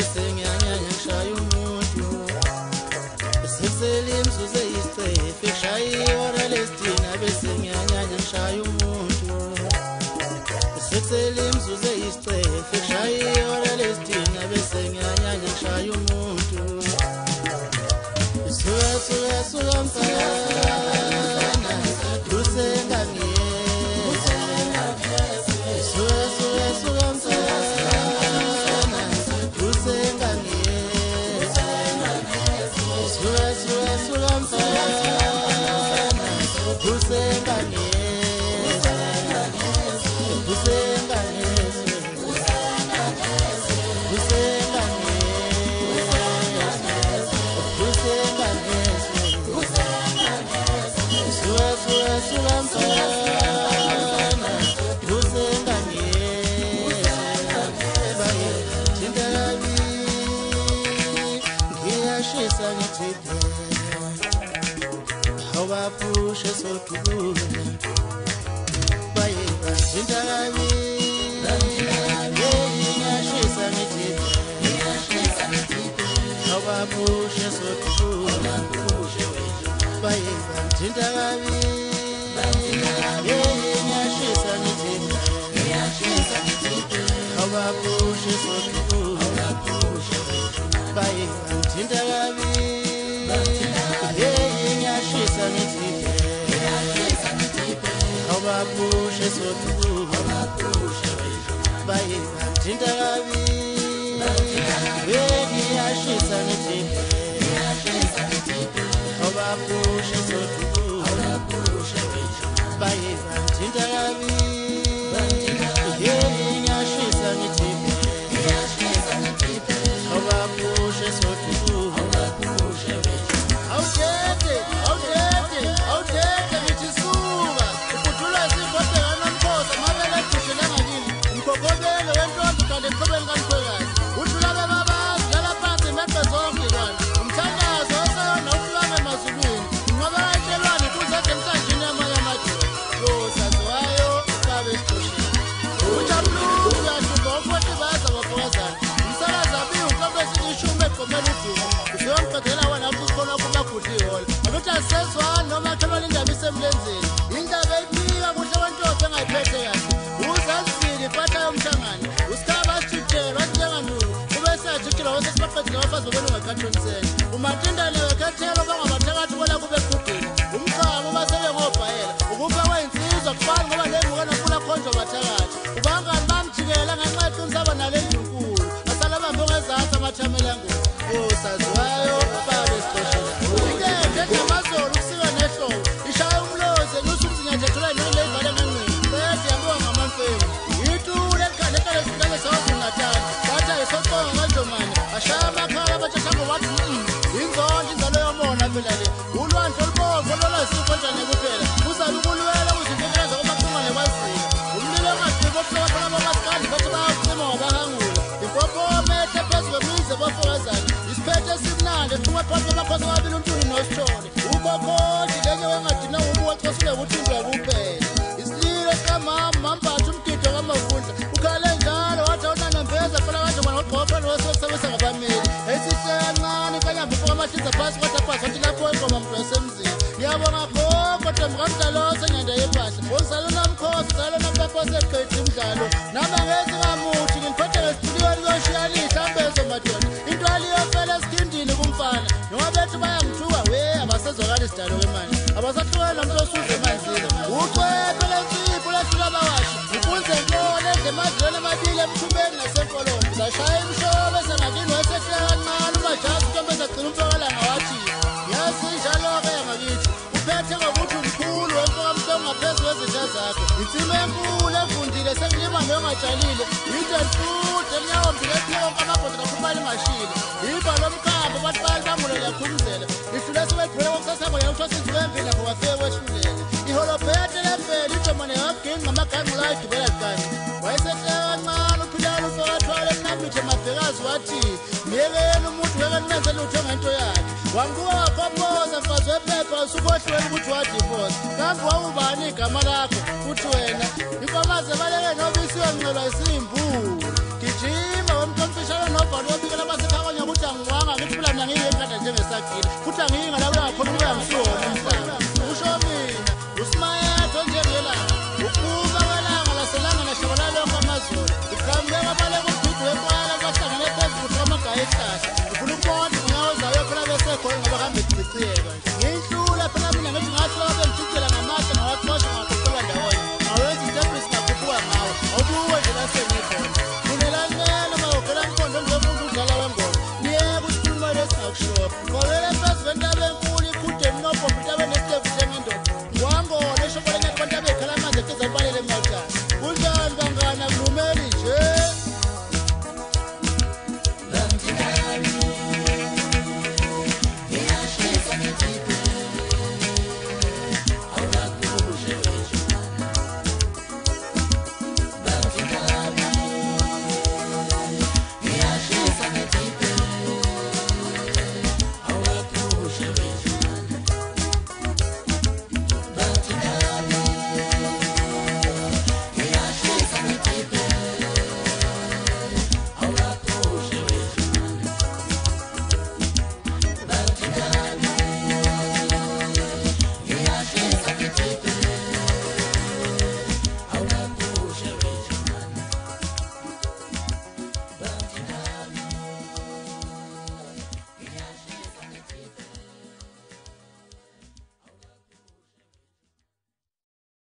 bese ngiyanyanya ngishaya umuntu sekusele imzuzu eyisicefe ngishaya ihora lesithina bese ngiyanyanya ngishaya umuntu sekusele imzuzu eyisicefe ngishaya ihora lesithina bese ngiyanyanya ngishaya umuntu suka mfana usenga Pusha so good. Bye, Jintarabi. She's a native. How I push so good. Bye, Jintarabi. She's a native. How I push so good. Bye, Jintarabi. She's a native. How I push so good. Bye, Jintarabi. She's a native. How I push so good. Bye, Jintarabi. She's a native. How I push so good. Umatindane wekathelo bangabathakathi bona kube kudini umqamo basebe ngobhayela ukuba wayinsizwa kufana ngoba lengwana kula khonjo bathakathi ubangani bamjikela ngenxa unsaba nalenkulu asala bambo ngezathu amathamela ngo saziwayo babe sixoshela ike ngamazolo kusika nehlobo ishaya umloze nusuthi nyathethula nile ivale ngenqini bethi yabonga ngamanfeni yitule ekhale ekhale singale sawu ngathana bathi ayisoqonga kanjomani ashaya amakhala bathashanga wathi inzonke inzalo yomona phela le ulwandle olubomvu olwasipho njani kuphela uzala ukulwela uzintekeleza kumaqhumane kwazini umlilo ongasibo kuphela khona bamasikandi bathi bayacima ngabahangula impopho methe phezu kwemize bafokazana isiphethe esimnandi ephuma phakathi kwamakhosi amabili untuli nosithole ukokhodi lenye wengadina umuwachosule ukuthi indwa kuphela isililo sikamama mambatha umgido kamavundla ukhale njalo wathi awunanembeza phela kanjengwana wagqoka nowesekusebenzisa ngabameli esihlencane kanyamba ufokamahliza phasi kodwa phasi wathi lapho ingoma mntu yasemzini ngiyabonga khokho temkamdalose nyanda yepahla uzalo namkhosi uzalo nampaphoseqethi umdlalo nami angezi ngamuthi ngiliphethe ngesituliyweni koshiyanihla ambezo madoda into aliyofela esikindini kumfana noma bethu bayangithuka we abasezwakali isidalo kwemanje abasahlukene nomuntu osuze emanzini ucwephe lensipho lehlula abawashi ukunze nkolo edle emadlelo amabili emthubeni nasemfolombo sashaya imshobe sengakini wayesehleka kancane umajazi utombeza gcina umfokalanga wathi yazi njalo-ke yangakithi uphethe ngokuthi umkhulu wemfokamhlongo ngaphezu kwezitha zakho insima enkulu evundile sekulima nongatshalile yinto futhi elinyawombile ephilonke amabhoda kakhumali ngashile iba lomkhambo bathi bayalibangulela yakhumzela lihlule sebelibhule kokusasabo yena kuthiwa sinziwe emvini lakho wafike kweshulele iholobhethe lemveli ijomane yagini ngamaganqi la igibela likani wayesehleka kancane uphilana ufokathwala emnambithe mabhekazi wathi ngiyekeni umuntu ngeke nimenze lutho ngento yakhe wanguka wakhomboza mfazi wephepha usukhohliwela ukuthi wadivosa kambe wawubani igama lakho futhi wena inkomazi ebaleke nobisiwe ngcelwa isimbulu gijima wemntomfishana nobhalo wobikela njengesagile futhi angiyinga la kula ngakhona ukuya ngisona umhlaba